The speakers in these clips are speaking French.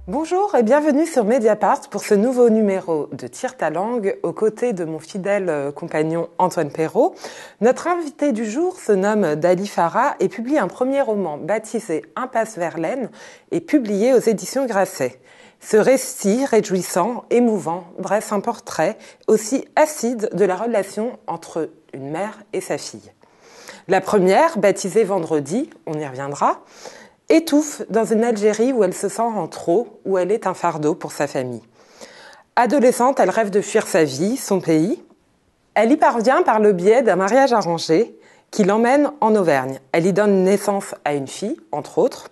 Bonjour et bienvenue sur Mediapart pour ce nouveau numéro de Tire ta langue aux côtés de mon fidèle compagnon Antoine Perrault. Notre invité du jour se nomme Dali Farah et publie un premier roman baptisé Impasse Verlaine et publié aux éditions Grasset. Ce récit réjouissant, émouvant, dresse un portrait aussi acide de la relation entre une mère et sa fille. La première, baptisée Vendredi, on y reviendra, étouffe dans une Algérie où elle se sent en trop, où elle est un fardeau pour sa famille. Adolescente, elle rêve de fuir sa vie, son pays. Elle y parvient par le biais d'un mariage arrangé qui l'emmène en Auvergne. Elle y donne naissance à une fille, entre autres,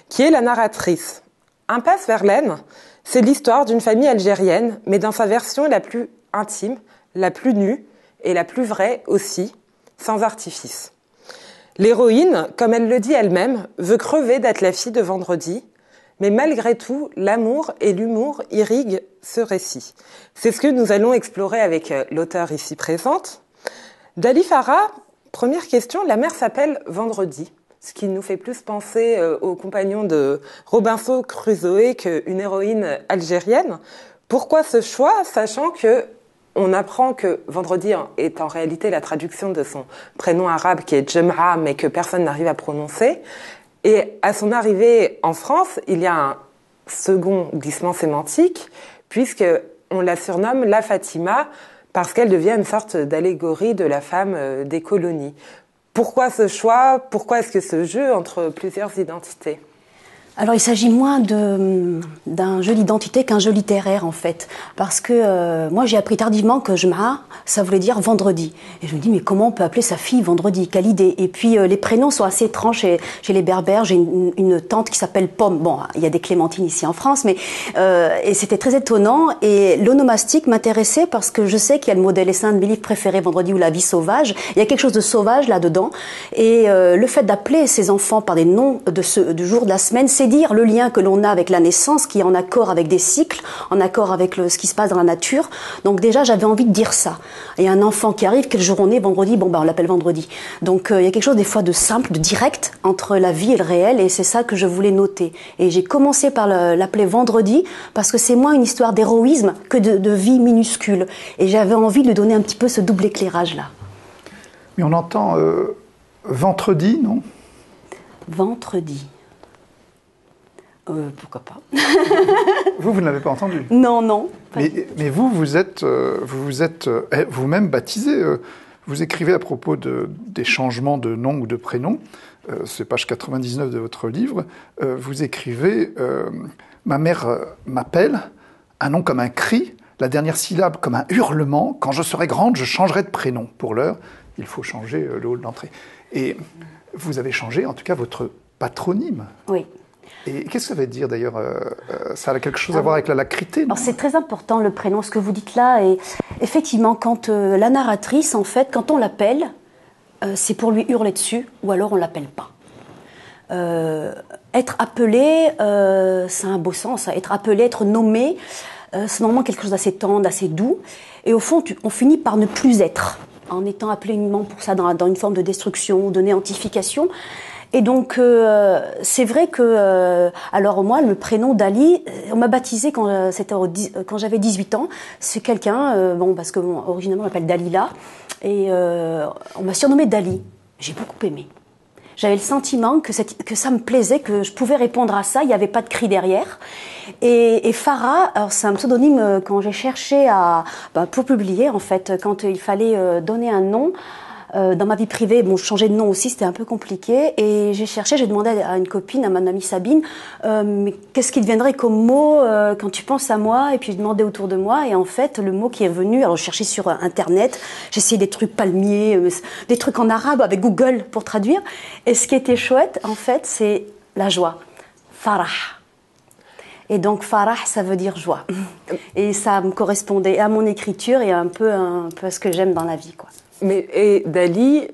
qui est la narratrice. Impasse Verlaine, c'est l'histoire d'une famille algérienne, mais dans sa version la plus intime, la plus nue et la plus vraie aussi, sans artifice. L'héroïne, comme elle le dit elle-même, veut crever d'être la fille de Vendredi, mais malgré tout, l'amour et l'humour irriguent ce récit. C'est ce que nous allons explorer avec l'auteure ici présente. Dali Farah, première question, la mère s'appelle Vendredi, ce qui nous fait plus penser aux compagnons de Robinson Crusoe qu'une héroïne algérienne. Pourquoi ce choix, sachant que on apprend que Vendredi est en réalité la traduction de son prénom arabe qui est Jem'a, mais que personne n'arrive à prononcer. Et à son arrivée en France, il y a un second glissement sémantique, puisque on la surnomme la Fatima, parce qu'elle devient une sorte d'allégorie de la femme des colonies. Pourquoi ce choix? Pourquoi est-ce que ce jeu entre plusieurs identités? Alors il s'agit moins d'un jeu d'identité qu'un jeu littéraire en fait, parce que moi j'ai appris tardivement que Jem'a, ça voulait dire vendredi, et je me dis mais comment on peut appeler sa fille Vendredi, quelle idée. Et puis les prénoms sont assez étranges chez les Berbères. J'ai une tante qui s'appelle Pomme, bon il y a des Clémentines ici en France, mais et c'était très étonnant, et l'onomastique m'intéressait parce que je sais qu'il y a le modèle, et c'est un de mes livres préférés, Vendredi ou la vie sauvage, il y a quelque chose de sauvage là-dedans, et le fait d'appeler ses enfants par des noms du jour de la semaine, c'est dire le lien que l'on a avec la naissance, qui est en accord avec des cycles, en accord avec ce qui se passe dans la nature. Donc déjà, j'avais envie de dire ça. Et un enfant qui arrive, quel jour on est? Vendredi, bon ben on l'appelle Vendredi. Donc il y a quelque chose des fois de simple, de direct entre la vie et le réel, et c'est ça que je voulais noter. Et j'ai commencé par l'appeler Vendredi parce que c'est moins une histoire d'héroïsme que de vie minuscule. Et j'avais envie de lui donner un petit peu ce double éclairage là. Mais on entend Ventredi, non? Vendredi. Pourquoi pas? Vous ne l'avez pas entendu? Non, non. Mais vous êtes vous-même baptisé. Vous écrivez à propos des changements de nom ou de prénom. C'est page 99 de votre livre. Vous écrivez « Ma mère m'appelle, un nom comme un cri, la dernière syllabe comme un hurlement. Quand je serai grande, je changerai de prénom. Pour l'heure, il faut changer le hall d'entrée. » Et vous avez changé, en tout cas, votre patronyme. Oui. Et qu'est-ce que ça veut dire d'ailleurs ça a quelque chose à voir avec la lacrité, non? C'est très important le prénom, ce que vous dites là. Et effectivement, quand la narratrice, en fait, quand on l'appelle, c'est pour lui hurler dessus, ou alors on l'appelle pas. Être appelé, c'est un beau sens. Être appelé, être nommé, c'est normalement quelque chose d'assez tendre, d'assez doux. Et au fond, on finit par ne plus être, en étant appelé uniquement pour ça, dans une forme de destruction, de néantification. Et donc, c'est vrai que, alors moi, le prénom Dali, on m'a baptisé quand j'avais 18 ans. C'est quelqu'un, parce que originalement on m'appelle Dalila, et on m'a surnommé Dali. J'ai beaucoup aimé. J'avais le sentiment que ça me plaisait, que je pouvais répondre à ça, il n'y avait pas de cri derrière. Et Farah, alors c'est un pseudonyme quand j'ai cherché pour publier, en fait, quand il fallait donner un nom. Dans ma vie privée, je changeais de nom aussi, c'était un peu compliqué. Et j'ai demandé à une copine, à ma amie Sabine, mais qu'est-ce qui deviendrait comme mot quand tu penses à moi? Et puis je demandais autour de moi, et en fait, le mot qui est venu, alors je cherchais sur Internet, j'ai essayé des trucs palmiers, des trucs en arabe avec Google pour traduire. Et ce qui était chouette, en fait, c'est la joie. Farah. Et donc Farah, ça veut dire joie. Et ça me correspondait à mon écriture et un peu à ce que j'aime dans la vie, quoi. Et Dali,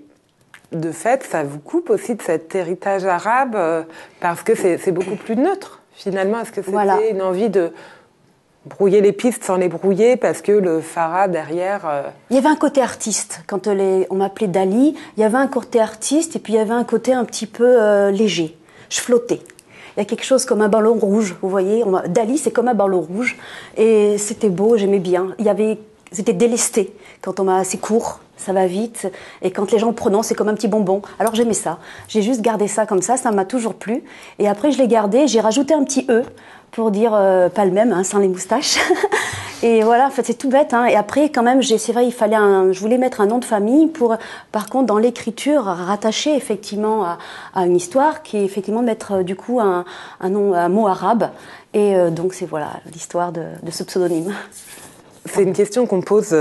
de fait, ça vous coupe aussi de cet héritage arabe parce que c'est beaucoup plus neutre, finalement. Est-ce que c'était une envie de brouiller les pistes sans les brouiller parce que le Farah derrière... Il y avait un côté artiste. Quand on m'appelait Dali, il y avait un côté artiste et puis il y avait un côté un petit peu léger. Je flottais. Il y a quelque chose comme un ballon rouge, vous voyez. Dali, c'est comme un ballon rouge. Et c'était beau, j'aimais bien. C'était délesté. Quand c'est court, ça va vite. Et quand les gens le prononcent, c'est comme un petit bonbon. Alors j'aimais ça. J'ai juste gardé ça comme ça m'a toujours plu. Et après, je l'ai gardé, j'ai rajouté un petit E pour dire pas le même, sans les moustaches. Et voilà, en fait, c'est tout bête. Et après, quand même, c'est vrai, je voulais mettre un nom de famille pour, par contre, dans l'écriture, rattacher effectivement à une histoire, qui est effectivement mettre du coup un mot arabe. Et donc, c'est voilà l'histoire de ce pseudonyme. C'est une question qu'on pose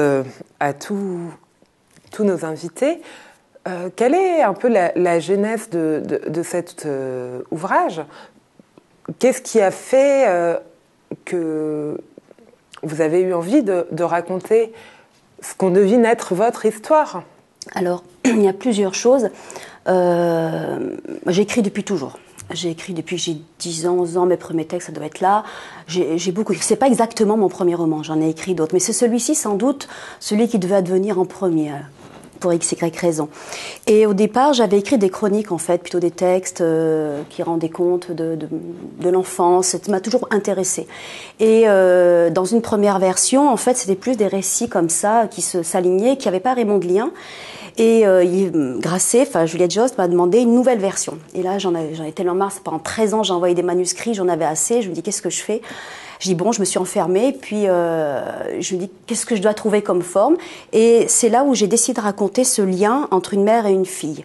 à tous nos invités. Quelle est un peu la genèse de cet ouvrage ? Qu'est-ce qui a fait que vous avez eu envie de raconter ce qu'on devine être votre histoire ? Alors, il y a plusieurs choses. J'ai écrit depuis toujours. J'ai écrit depuis que j'ai 10 ans, 11 ans, mes premiers textes, ça doit être là. J'ai beaucoup écrit. C'est pas exactement mon premier roman, j'en ai écrit d'autres. Mais c'est celui-ci, sans doute, celui qui devait advenir en premier, pour x, y raison. Et au départ, j'avais écrit des chroniques, en fait, plutôt des textes qui rendaient compte de l'enfance. Ça m'a toujours intéressée. Et dans une première version, en fait, c'était plus des récits comme ça, qui s'alignaient, qui n'avaient pas vraiment de lien. Et Grasset, Juliette Jost m'a demandé une nouvelle version. Et là, j'en ai tellement marre. Pendant 13 ans, j'ai envoyé des manuscrits, j'en avais assez. Je me dis, qu'est-ce que je fais ? Je dis, bon, je me suis enfermée. Puis, je me dis, qu'est-ce que je dois trouver comme forme ? Et c'est là où j'ai décidé de raconter ce lien entre une mère et une fille.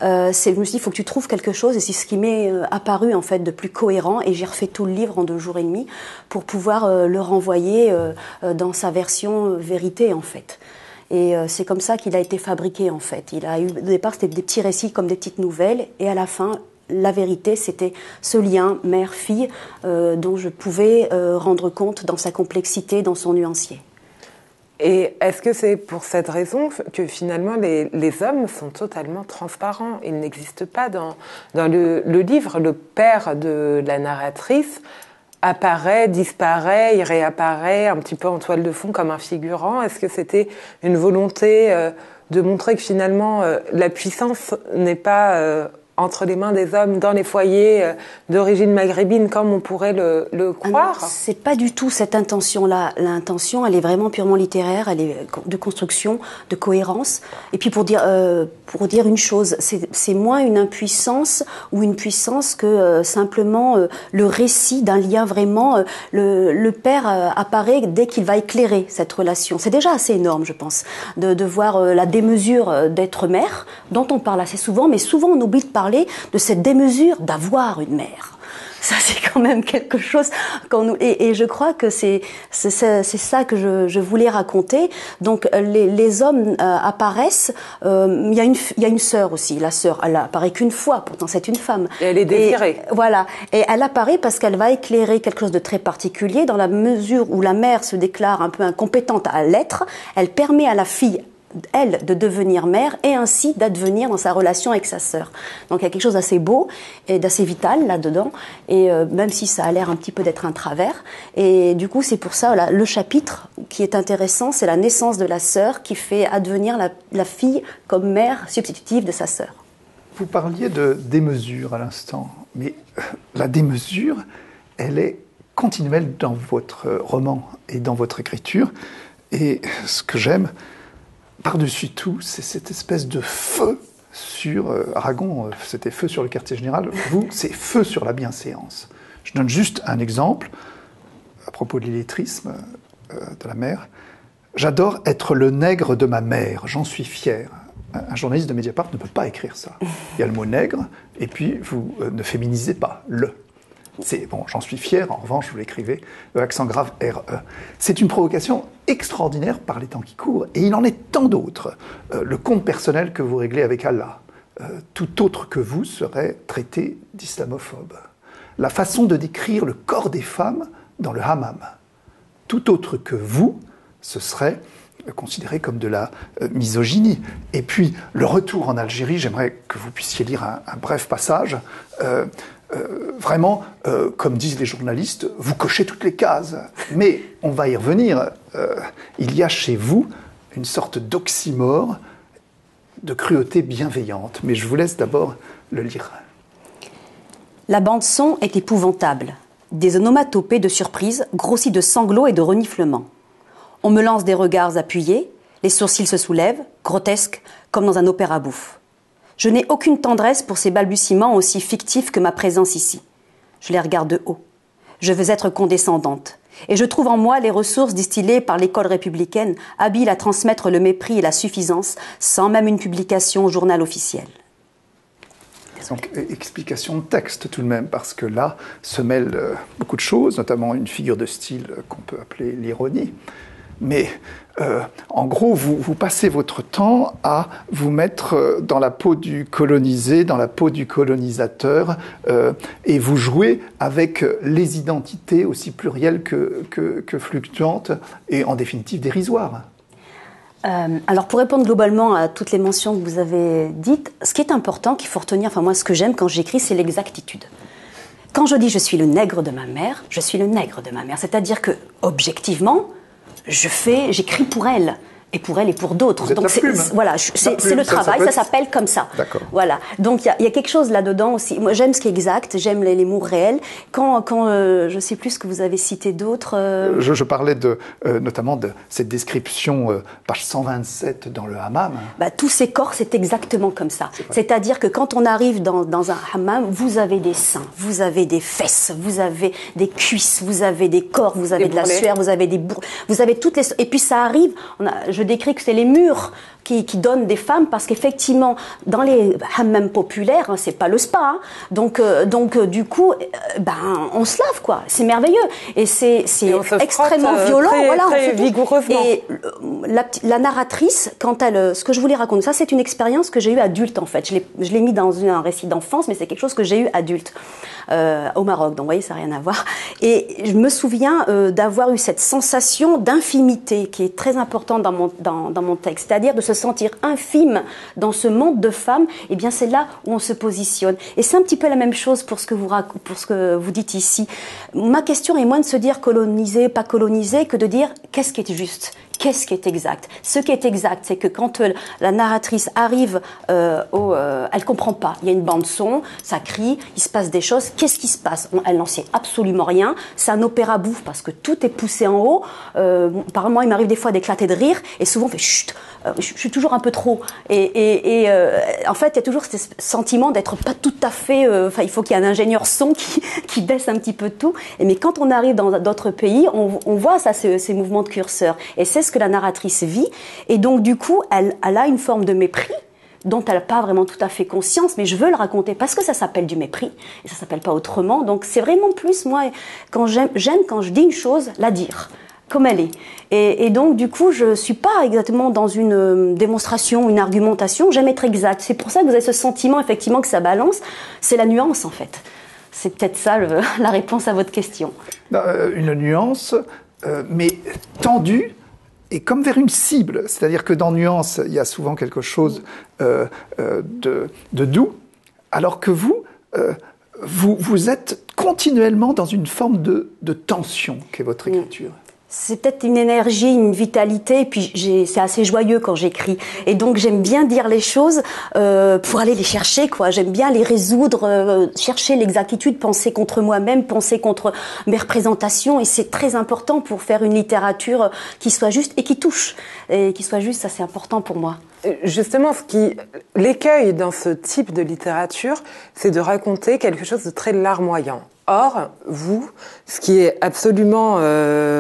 Je me suis dit, il faut que tu trouves quelque chose. Et c'est ce qui m'est apparu, en fait, de plus cohérent. Et j'ai refait tout le livre en 2 jours et demi pour pouvoir le renvoyer dans sa version vérité, en fait. Et c'est comme ça qu'il a été fabriqué, en fait. Au départ, c'était des petits récits comme des petites nouvelles. Et à la fin, la vérité, c'était ce lien mère-fille dont je pouvais rendre compte dans sa complexité, dans son nuancier. Et est-ce que c'est pour cette raison que finalement les hommes sont totalement transparents ? Ils n'existent pas dans le livre. Le père de la narratrice apparaît, disparaît, il réapparaît un petit peu en toile de fond comme un figurant. Est-ce que c'était une volonté de montrer que finalement la puissance n'est pas entre les mains des hommes dans les foyers d'origine maghrébine comme on pourrait le croire ? C'est pas du tout cette intention-là. L'intention, elle est vraiment purement littéraire, elle est de construction, de cohérence. Et puis pour dire une chose, c'est moins une impuissance ou une puissance que simplement le récit d'un lien vraiment. Le père apparaît dès qu'il va éclairer cette relation. C'est déjà assez énorme, je pense, de voir la démesure d'être mère, dont on parle assez souvent, mais souvent on oublie de parler de cette démesure d'avoir une mère. Ça, c'est quand même quelque chose. Et je crois que c'est ça que je voulais raconter. Donc, les hommes apparaissent. Il y a une sœur aussi. La sœur, elle apparaît qu'une fois. Pourtant, c'est une femme. Et elle est désirée. Voilà. Et elle apparaît parce qu'elle va éclairer quelque chose de très particulier. Dans la mesure où la mère se déclare un peu incompétente à l'être, elle permet à la fille, elle, de devenir mère et ainsi d'advenir dans sa relation avec sa sœur. Donc il y a quelque chose d'assez beau et d'assez vital là-dedans, et même si ça a l'air un petit peu d'être un travers. Et du coup, c'est pour ça, le chapitre qui est intéressant, c'est la naissance de la sœur qui fait advenir la fille comme mère substitutive de sa sœur. Vous parliez de démesure à l'instant, mais la démesure, elle est continuelle dans votre roman et dans votre écriture. Et ce que j'aime, par-dessus tout, c'est cette espèce de feu sur Aragon, c'était feu sur le quartier général. Vous, c'est feu sur la bienséance. Je donne juste un exemple à propos de l'illettrisme de la mère. J'adore être le nègre de ma mère, j'en suis fier. Un journaliste de Mediapart ne peut pas écrire ça. Il y a le mot nègre, et puis vous ne féminisez pas le. C'est bon, j'en suis fier, en revanche, vous l'écrivez, accent grave RE. C'est une provocation extraordinaire par les temps qui courent, et il en est tant d'autres. Le compte personnel que vous réglez avec Allah, tout autre que vous serait traité d'islamophobe. La façon de décrire le corps des femmes dans le hammam, tout autre que vous, ce serait considéré comme de la misogynie. Et puis, le retour en Algérie, j'aimerais que vous puissiez lire un bref passage. Vraiment, comme disent les journalistes, vous cochez toutes les cases. Mais on va y revenir. Il y a chez vous une sorte d'oxymore, de cruauté bienveillante. Mais je vous laisse d'abord le lire. La bande-son est épouvantable. Des onomatopées de surprise, grossies de sanglots et de reniflements. On me lance des regards appuyés, les sourcils se soulèvent, grotesques, comme dans un opéra bouffe. Je n'ai aucune tendresse pour ces balbutiements aussi fictifs que ma présence ici. Je les regarde de haut. Je veux être condescendante. Et je trouve en moi les ressources distillées par l'école républicaine, habile à transmettre le mépris et la suffisance, sans même une publication au journal officiel. Donc, explication de texte tout de même, parce que là se mêlent beaucoup de choses, notamment une figure de style qu'on peut appeler l'ironie. Mais en gros, vous passez votre temps à vous mettre dans la peau du colonisé, dans la peau du colonisateur, et vous jouez avec les identités aussi plurielles que fluctuantes, et en définitive dérisoires. Alors pour répondre globalement à toutes les mentions que vous avez dites, ce qui est important, qu'il faut retenir, enfin moi ce que j'aime quand j'écris, c'est l'exactitude. Quand je dis je suis le nègre de ma mère, je suis le nègre de ma mère. C'est-à-dire que, objectivement, j'écris pour elle. Et pour elle et pour d'autres. Donc c'est le travail, ça s'appelle comme ça. D'accord. Voilà. Donc il y a quelque chose là-dedans aussi. Moi j'aime ce qui est exact, j'aime les mots réels. Quand je sais plus ce que vous avez cité d'autres. Je parlais notamment de cette description page 127 dans le hammam. Tous ces corps, c'est exactement comme ça. C'est-à-dire que quand on arrive dans un hammam, vous avez des seins, vous avez des fesses, vous avez des cuisses, vous avez des corps, vous avez de la sueur, vous avez des bourrelets, vous avez toutes les. Et puis ça arrive. Je décris que c'est les murs qui donnent des femmes, parce qu'effectivement, dans les hammams populaires, c'est pas le spa. Hein. Donc, du coup, on se lave, quoi. C'est merveilleux. Et c'est extrêmement violent. Très vigoureusement. Et la narratrice, quand elle, ce que je voulais raconter, ça, c'est une expérience que j'ai eue adulte, en fait. Je l'ai mis dans un récit d'enfance, mais c'est quelque chose que j'ai eu adulte. Au Maroc, donc vous voyez, ça n'a rien à voir. Et je me souviens d'avoir eu cette sensation d'infimité qui est très importante dans mon texte, c'est-à-dire de se sentir infime dans ce monde de femmes. Et bien c'est là où on se positionne. Et c'est un petit peu la même chose pour ce que vous dites ici. Ma question est moins de se dire colonisé, pas colonisé, que de dire qu'est-ce qui est juste. Qu'est-ce qui est exact? Ce qui est exact, c'est que quand la narratrice arrive elle comprend pas. Il y a une bande son, ça crie, il se passe des choses. Qu'est-ce qui se passe? Elle n'en sait absolument rien. C'est un opéra bouffe parce que tout est poussé en haut. Apparemment, il m'arrive des fois d'éclater de rire et souvent on fait chut. Je suis toujours un peu trop. Et en fait, il y a toujours ce sentiment d'être pas tout à fait. Il faut qu'il y ait un ingénieur son qui baisse un petit peu tout. Mais quand on arrive dans d'autres pays, on voit ça, ces mouvements de curseur. Et c'est ce que la narratrice vit. Et donc, du coup, elle a une forme de mépris dont elle n'a pas vraiment tout à fait conscience, mais je veux le raconter parce que ça s'appelle du mépris et ça s'appelle pas autrement. Donc, c'est vraiment plus, moi, quand j'aime quand je dis une chose, la dire comme elle est. Et donc, du coup, je suis pas exactement dans une démonstration, une argumentation. J'aime être exacte. C'est pour ça que vous avez ce sentiment, effectivement, que ça balance. C'est la nuance, en fait. C'est peut-être ça la réponse à votre question. Une nuance, mais tendue et comme vers une cible. C'est-à-dire que dans nuance, il y a souvent quelque chose de doux, alors que vous êtes continuellement dans une forme de tension qu'est votre écriture. C'est peut-être une énergie, une vitalité, et puis c'est assez joyeux quand j'écris. Et donc j'aime bien dire les choses pour aller les chercher, quoi. J'aime bien les résoudre, chercher l'exactitude, penser contre moi-même, penser contre mes représentations. Et c'est très important pour faire une littérature qui soit juste et qui touche. Et qui soit juste, ça c'est important pour moi. Justement, l'écueil dans ce type de littérature, c'est de raconter quelque chose de très larmoyant. Or, vous, ce qui est absolument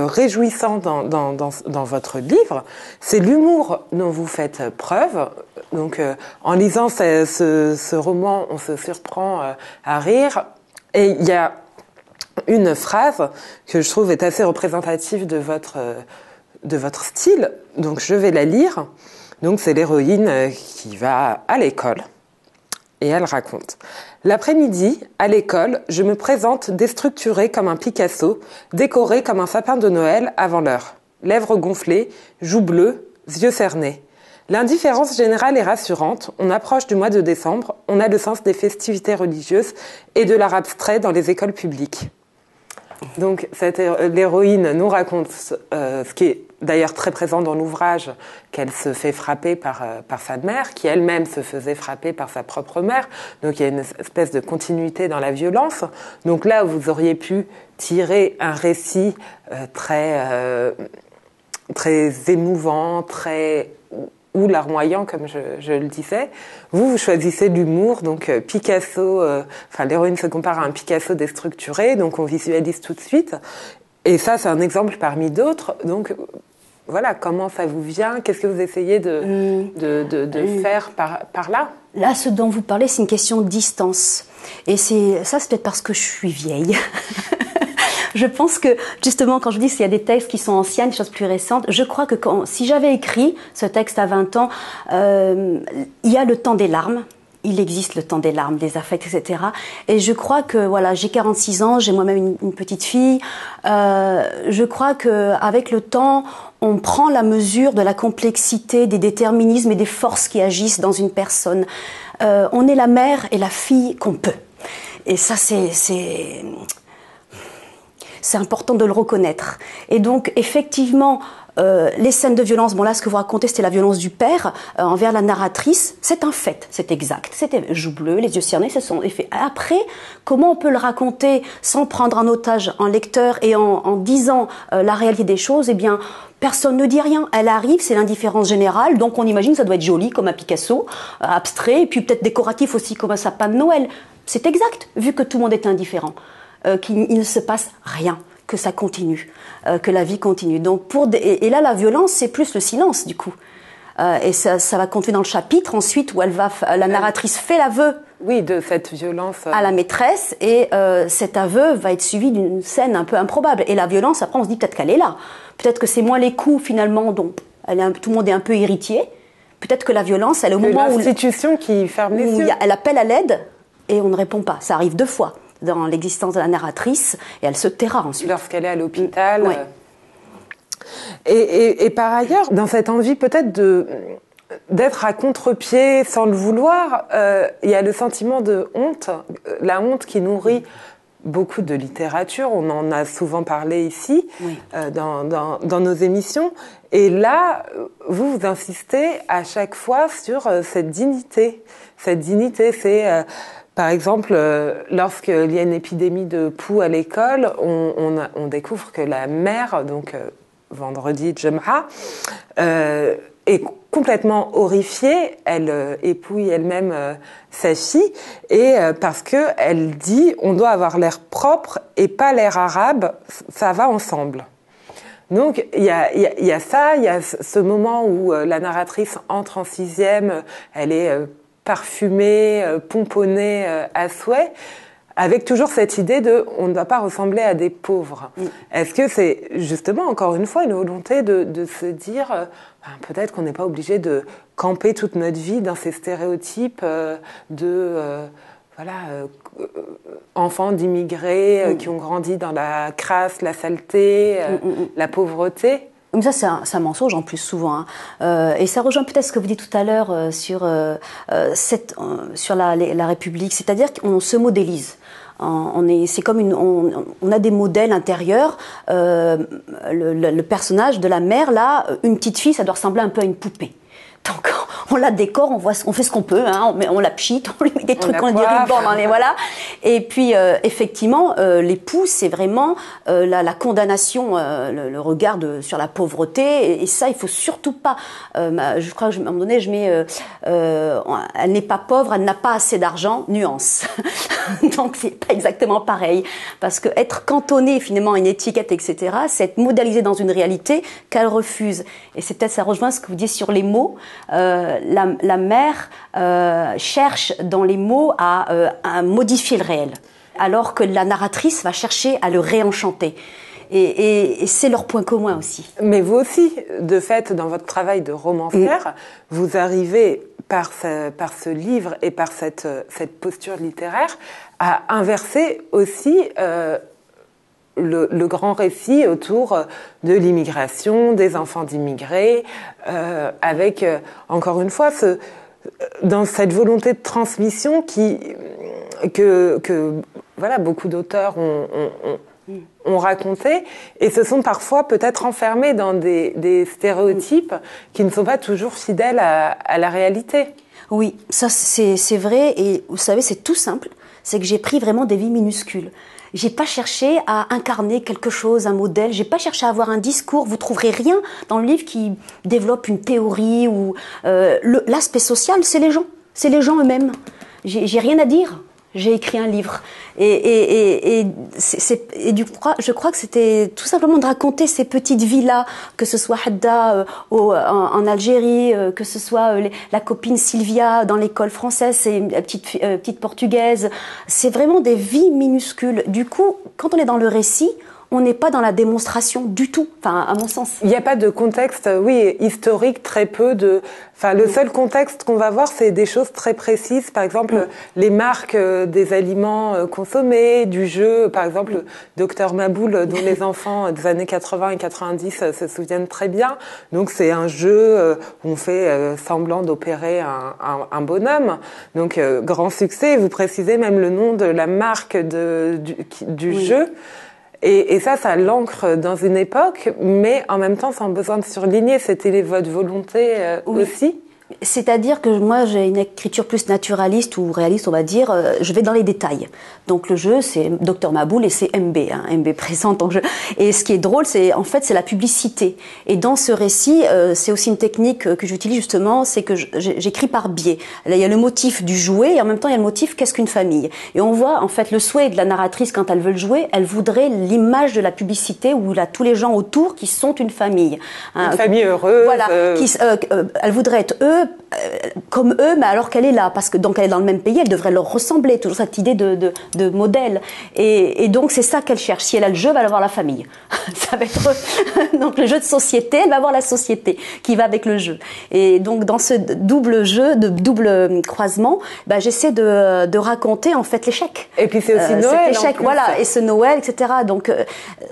réjouissant dans votre livre, c'est l'humour dont vous faites preuve. Donc, en lisant ce roman, on se surprend à rire. Et il y a une phrase que je trouve est assez représentative de votre style. Donc, je vais la lire. Donc, c'est l'héroïne qui va à l'école. Et elle raconte. L'après-midi, à l'école, je me présente déstructurée comme un Picasso, décorée comme un sapin de Noël avant l'heure. Lèvres gonflées, joues bleues, yeux cernés. L'indifférence générale est rassurante. On approche du mois de décembre. On a le sens des festivités religieuses et de l'art abstrait dans les écoles publiques. Donc, l'héroïne nous raconte ce qui est d'ailleurs très présent dans l'ouvrage, qu'elle se fait frapper par sa mère, qui elle-même se faisait frapper par sa propre mère. Donc il y a une espèce de continuité dans la violence. Donc là, vous auriez pu tirer un récit très émouvant, ou larmoyant, comme je le disais. Vous choisissez l'humour, donc Picasso, l'héroïne se compare à un Picasso déstructuré, donc on visualise tout de suite. Et ça, c'est un exemple parmi d'autres. Donc, voilà, comment ça vous vient? Qu'est-ce que vous essayez de faire par là? Là, ce dont vous parlez, c'est une question de distance. Et c'est peut-être parce que je suis vieille. Je pense que, justement, quand je dis qu'il y a des textes qui sont anciens, des choses plus récentes, je crois que si j'avais écrit ce texte à 20 ans, il y a le temps des larmes. Il existe le temps des larmes, des affects, etc. Et je crois que, voilà, j'ai 46 ans, j'ai moi-même une petite fille. Je crois qu'avec le temps, on prend la mesure de la complexité des déterminismes et des forces qui agissent dans une personne. On est la mère et la fille qu'on peut. Et ça, c'est important de le reconnaître. Et donc, effectivement, les scènes de violence, bon là, ce que vous racontez, c'était la violence du père envers la narratrice. C'est un fait, c'est exact. C'était joues bleues, les yeux cernés, ce sont les faits. Après, comment on peut le raconter sans prendre en otage un lecteur et en disant la réalité des choses? Eh bien, personne ne dit rien. Elle arrive, c'est l'indifférence générale, donc on imagine que ça doit être joli, comme un Picasso, abstrait, et puis peut-être décoratif aussi, comme un sapin de Noël. C'est exact, vu que tout le monde est indifférent. Qu'il ne se passe rien, que ça continue, que la vie continue. Donc et là, la violence, c'est plus le silence, du coup. Et ça va continuer dans le chapitre ensuite où la narratrice fait l'aveu. Oui, de cette violence. À la maîtresse, et cet aveu va être suivi d'une scène un peu improbable. Et la violence, après, on se dit peut-être qu'elle est là. Peut-être que c'est moins les coups, finalement, dont tout le monde est un peu héritier. Peut-être que la violence, elle est au moment où... l'institution qui ferme les yeux. Elle appelle à l'aide et on ne répond pas. Ça arrive 2 fois dans l'existence de la narratrice, et elle se taira ensuite. Lorsqu'elle est à l'hôpital. Oui. Et par ailleurs, dans cette envie peut-être d'être à contre-pied sans le vouloir, il y a le sentiment de honte, la honte qui nourrit beaucoup de littérature. On en a souvent parlé ici, oui. Dans nos émissions. Et là, vous insistez à chaque fois sur cette dignité. Cette dignité, c'est... Par exemple, lorsqu'il y a une épidémie de poux à l'école, on découvre que la mère, donc vendredi Jemra, est complètement horrifiée. Elle épouille elle-même sa fille, et parce que elle dit on doit avoir l'air propre et pas l'air arabe, ça va ensemble. Donc il y a ça, il y a ce moment où la narratrice entre en 6e, elle est parfumée, pomponnée à souhait, avec toujours cette idée de on ne doit pas ressembler à des pauvres. Est-ce que c'est justement, encore une fois, une volonté de se dire peut-être qu'on n'est pas obligé de camper toute notre vie dans ces stéréotypes enfants d'immigrés qui ont grandi dans la crasse, la saleté, la pauvreté? Mais ça, c'est un mensonge en plus souvent. Et ça rejoint peut-être ce que vous dites tout à l'heure sur la République, c'est-à-dire qu'on se modélise. C'est comme on a des modèles intérieurs. Le personnage de la mère, là, une petite fille, ça doit ressembler un peu à une poupée. Donc on la décore, on fait ce qu'on peut, hein, on la pchite, on lui met des trucs, on dit ruban dans les voilà. Et puis effectivement, l'époux, c'est vraiment la condamnation, le regard sur la pauvreté. Et ça, il faut surtout pas. Je crois que à un moment donné, je mets, elle n'est pas pauvre, elle n'a pas assez d'argent. Nuance. Donc c'est pas exactement pareil, parce que être cantonné finalement à une étiquette, etc., c'est être modélisé dans une réalité qu'elle refuse. Et c'est peut-être ça rejoint ce que vous dites sur les mots. La mère cherche dans les mots à modifier le réel, alors que la narratrice va chercher à le réenchanter. Et c'est leur point commun aussi. Mais vous aussi, de fait, dans votre travail de romancière, vous arrivez par ce livre et par cette posture littéraire à inverser aussi le grand récit autour de l'immigration, des enfants d'immigrés, avec, encore une fois, dans cette volonté de transmission que voilà, beaucoup d'auteurs ont raconté et se sont parfois peut-être enfermés dans des stéréotypes qui ne sont pas toujours fidèles à la réalité. Oui, ça c'est vrai, et vous savez, c'est tout simple, c'est que j'ai pris vraiment des vies minuscules. J'ai pas cherché à incarner quelque chose, un modèle, j'ai pas cherché à avoir un discours, vous trouverez rien dans le livre qui développe une théorie ou l'aspect social, c'est les gens eux-mêmes. J'ai rien à dire. J'ai écrit un livre et du coup, je crois que c'était tout simplement de raconter ces petites vies-là, que ce soit Hadda en Algérie, que ce soit la copine Sylvia dans l'école française, c'est une petite portugaise. C'est vraiment des vies minuscules. Du coup, quand on est dans le récit, on n'est pas dans la démonstration du tout, enfin, à mon sens. Il n'y a pas de contexte, oui, historique, très peu de... Enfin, le seul contexte qu'on va voir, c'est des choses très précises. Par exemple, les marques des aliments consommés, du jeu. Par exemple, Dr Maboul, dont les enfants des années 80 et 90 se souviennent très bien. Donc, c'est un jeu où on fait semblant d'opérer un bonhomme. Donc, grand succès. Vous précisez même le nom de la marque du jeu. Et ça l'ancre dans une époque, mais en même temps, sans besoin de surligner, c'était votre volonté aussi. C'est-à-dire que moi, j'ai une écriture plus naturaliste ou réaliste, on va dire. Je vais dans les détails. Donc le jeu, c'est Dr Maboul et c'est MB, MB présente en jeu. Et ce qui est drôle, c'est en fait c'est la publicité. Et dans ce récit, c'est aussi une technique que j'utilise justement, c'est que j'écris par biais. Là, il y a le motif du jouet et en même temps il y a le motif qu'est-ce qu'une famille. Et on voit en fait le souhait de la narratrice quand elle veut le jouer, elle voudrait l'image de la publicité où il y a tous les gens autour qui sont une famille. Une famille heureuse. Voilà. Elle voudrait être comme eux, mais alors qu'elle est là, parce que donc elle est dans le même pays, elle devrait leur ressembler, toujours cette idée de modèle. Et donc c'est ça qu'elle cherche. Si elle a le jeu, elle va avoir la famille. Ça va être donc le jeu de société, elle va avoir la société qui va avec le jeu. Et donc dans ce double jeu, de double croisement, j'essaie de raconter en fait l'échec. Et puis c'est aussi Noël. Cet échec, voilà, et ce Noël, etc. Donc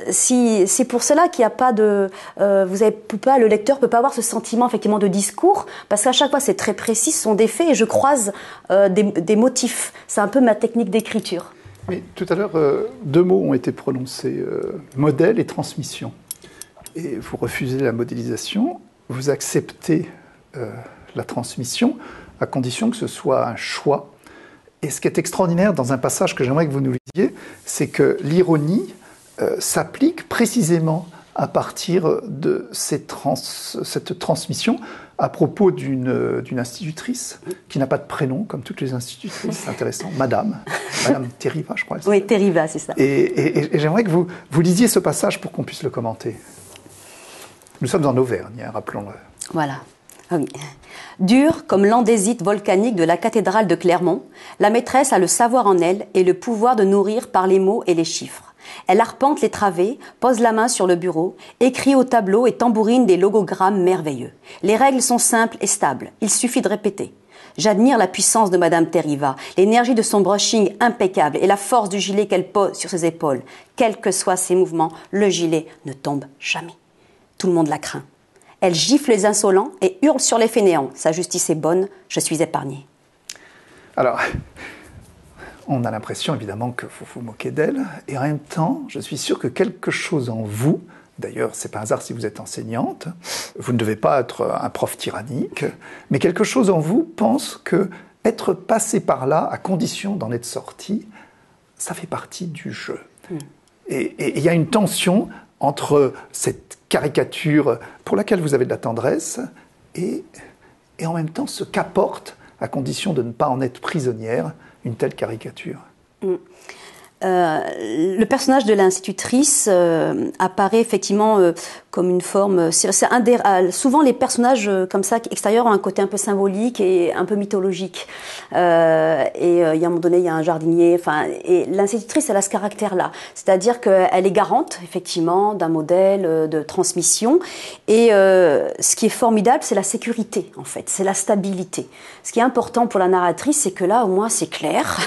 si c'est pour cela qu'il n'y a pas de, le lecteur peut pas avoir ce sentiment effectivement de discours, parce qu'à chaque fois c'est très précis, ce sont des faits et je croise des motifs. C'est un peu ma technique d'écriture. Mais tout à l'heure, deux mots ont été prononcés, modèle et transmission. Et vous refusez la modélisation, vous acceptez la transmission, à condition que ce soit un choix. Et ce qui est extraordinaire dans un passage que j'aimerais que vous nous lisiez, c'est que l'ironie s'applique précisément à partir de cette transmission à propos d'une institutrice qui n'a pas de prénom, comme toutes les institutrices, c'est intéressant, Madame Terriva, je crois. Oui, Terriva, c'est ça. Et j'aimerais que vous lisiez ce passage pour qu'on puisse le commenter. Nous sommes en Auvergne, rappelons-le. Voilà. Ah oui. Dure comme l'andésite volcanique de la cathédrale de Clermont, la maîtresse a le savoir en elle et le pouvoir de nourrir par les mots et les chiffres. Elle arpente les travées, pose la main sur le bureau, écrit au tableau et tambourine des logogrammes merveilleux. Les règles sont simples et stables, il suffit de répéter. J'admire la puissance de Madame Terriva, l'énergie de son brushing impeccable et la force du gilet qu'elle pose sur ses épaules. Quels que soient ses mouvements, le gilet ne tombe jamais. Tout le monde la craint. Elle gifle les insolents et hurle sur les fainéants. Sa justice est bonne, je suis épargnée. Alors, on a l'impression évidemment que vous vous moquez d'elle, et en même temps, je suis sûr que quelque chose en vous, d'ailleurs c'est pas un hasard si vous êtes enseignante, vous ne devez pas être un prof tyrannique, mais quelque chose en vous pense que être passé par là, à condition d'en être sorti, ça fait partie du jeu. Et il y a une tension entre cette caricature pour laquelle vous avez de la tendresse et en même temps ce qu'apporte, à condition de ne pas en être prisonnière, une telle caricature. Le personnage de l'institutrice apparaît effectivement comme une forme. Souvent les personnages comme ça extérieurs ont un côté un peu symbolique et un peu mythologique. Il y a un moment donné, il y a un jardinier. Et l'institutrice, elle a ce caractère-là, c'est-à-dire qu'elle est garante effectivement d'un modèle de transmission. Et ce qui est formidable, c'est la sécurité en fait, c'est la stabilité. Ce qui est important pour la narratrice, c'est que là au moins c'est clair.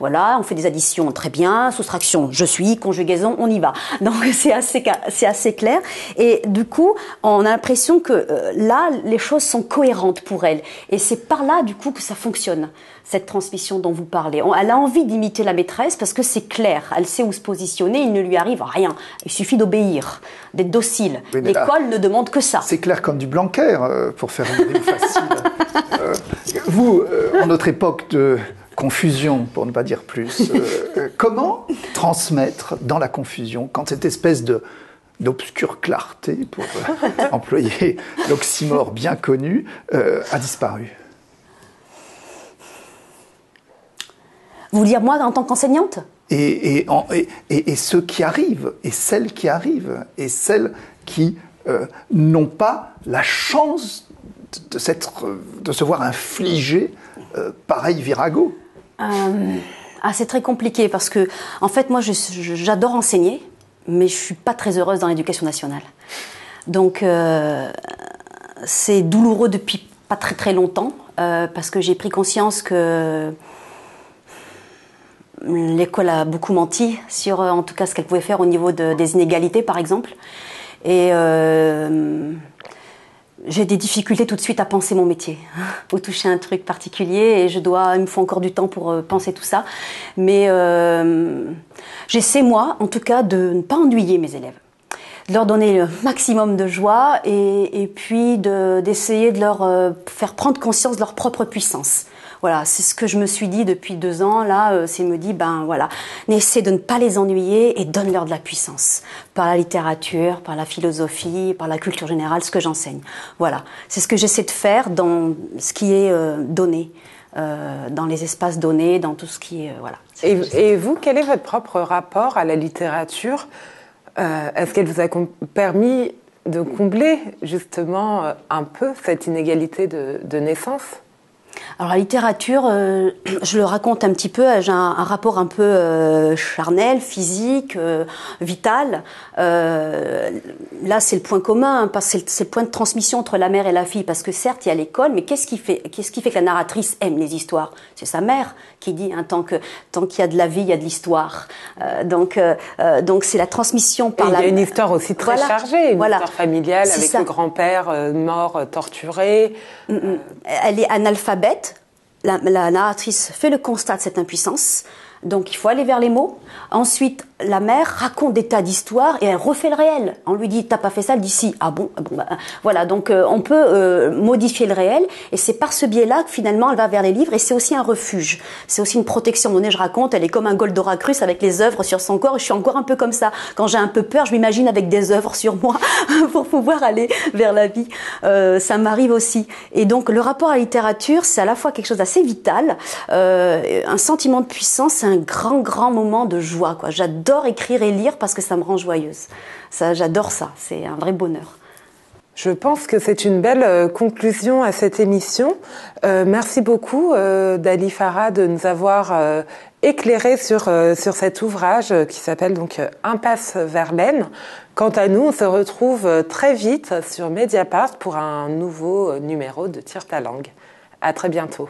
Voilà, on fait des additions très bien. Soustraction, je suis, conjugaison, on y va. Donc c'est assez clair. Et du coup, on a l'impression que là, les choses sont cohérentes pour elle. Et c'est par là, du coup, que ça fonctionne, cette transmission dont vous parlez. Elle a envie d'imiter la maîtresse parce que c'est clair. Elle sait où se positionner, il ne lui arrive rien. Il suffit d'obéir, d'être docile. Oui, l'école ne demande que ça. C'est clair comme du Blanquer, pour faire une rime facile. Vous, en notre époque de confusion, pour ne pas dire plus, comment transmettre dans la confusion, quand cette espèce d'obscure clarté, pour employer l'oxymore bien connu, a disparu? Vous voulez dire moi en tant qu'enseignante? Et ceux qui arrivent, et celles qui arrivent, et celles qui n'ont pas la chance de se voir infliger pareil virago. C'est très compliqué parce que, en fait, moi, j'adore enseigner, mais je suis pas très heureuse dans l'éducation nationale. Donc, c'est douloureux depuis pas très très longtemps parce que j'ai pris conscience que l'école a beaucoup menti sur, en tout cas, ce qu'elle pouvait faire au niveau des inégalités, par exemple. Et j'ai des difficultés tout de suite à penser mon métier. Faut toucher un truc particulier et il me faut encore du temps pour penser tout ça. Mais j'essaie, moi, en tout cas, de ne pas ennuyer mes élèves. De leur donner le maximum de joie et puis d'essayer de leur faire prendre conscience de leur propre puissance. Voilà, c'est ce que je me suis dit depuis 2 ans. Là, c'est me dire, voilà, essaie de ne pas les ennuyer et donne-leur de la puissance. Par la littérature, par la philosophie, par la culture générale, ce que j'enseigne. Voilà, c'est ce que j'essaie de faire dans ce qui est donné, dans les espaces donnés, dans tout ce qui est... voilà. Et vous, quel est votre propre rapport à la littérature ? Est-ce qu'elle vous a permis de combler justement un peu cette inégalité de naissance ? Alors la littérature, je le raconte un petit peu, j'ai un rapport un peu charnel, physique, vital. Là, c'est le point commun, parce que c'est le point de transmission entre la mère et la fille. Parce que certes, il y a l'école, mais qu'est-ce qui fait que la narratrice aime les histoires? C'est sa mère qui dit, tant qu'il y a de la vie, il y a de l'histoire. Donc c'est la transmission par la... Il y a une histoire aussi très chargée, une histoire familiale avec le grand-père mort, torturé. Elle est analphabète. La narratrice fait le constat de cette impuissance. Donc il faut aller vers les mots. Ensuite, la mère raconte des tas d'histoires et elle refait le réel. On lui dit, t'as pas fait ça, elle dit si. Ah bon, voilà, donc on peut modifier le réel et c'est par ce biais-là que finalement elle va vers les livres et c'est aussi un refuge. C'est aussi une protection. À un moment donné, je raconte, elle est comme un Goldoracrus avec les œuvres sur son corps et je suis encore un peu comme ça. Quand j'ai un peu peur, je m'imagine avec des œuvres sur moi pour pouvoir aller vers la vie. Ça m'arrive aussi. Et donc le rapport à la littérature, c'est à la fois quelque chose d'assez vital, un sentiment de puissance, c'est un grand moment de joie, quoi. J'adore écrire et lire parce que ça me rend joyeuse. J'adore ça, c'est un vrai bonheur. Je pense que c'est une belle conclusion à cette émission. Merci beaucoup Dali Farah de nous avoir éclairé sur cet ouvrage qui s'appelle donc Impasse Verlaine. Quant à nous, on se retrouve très vite sur Mediapart pour un nouveau numéro de Tire ta langue. À très bientôt.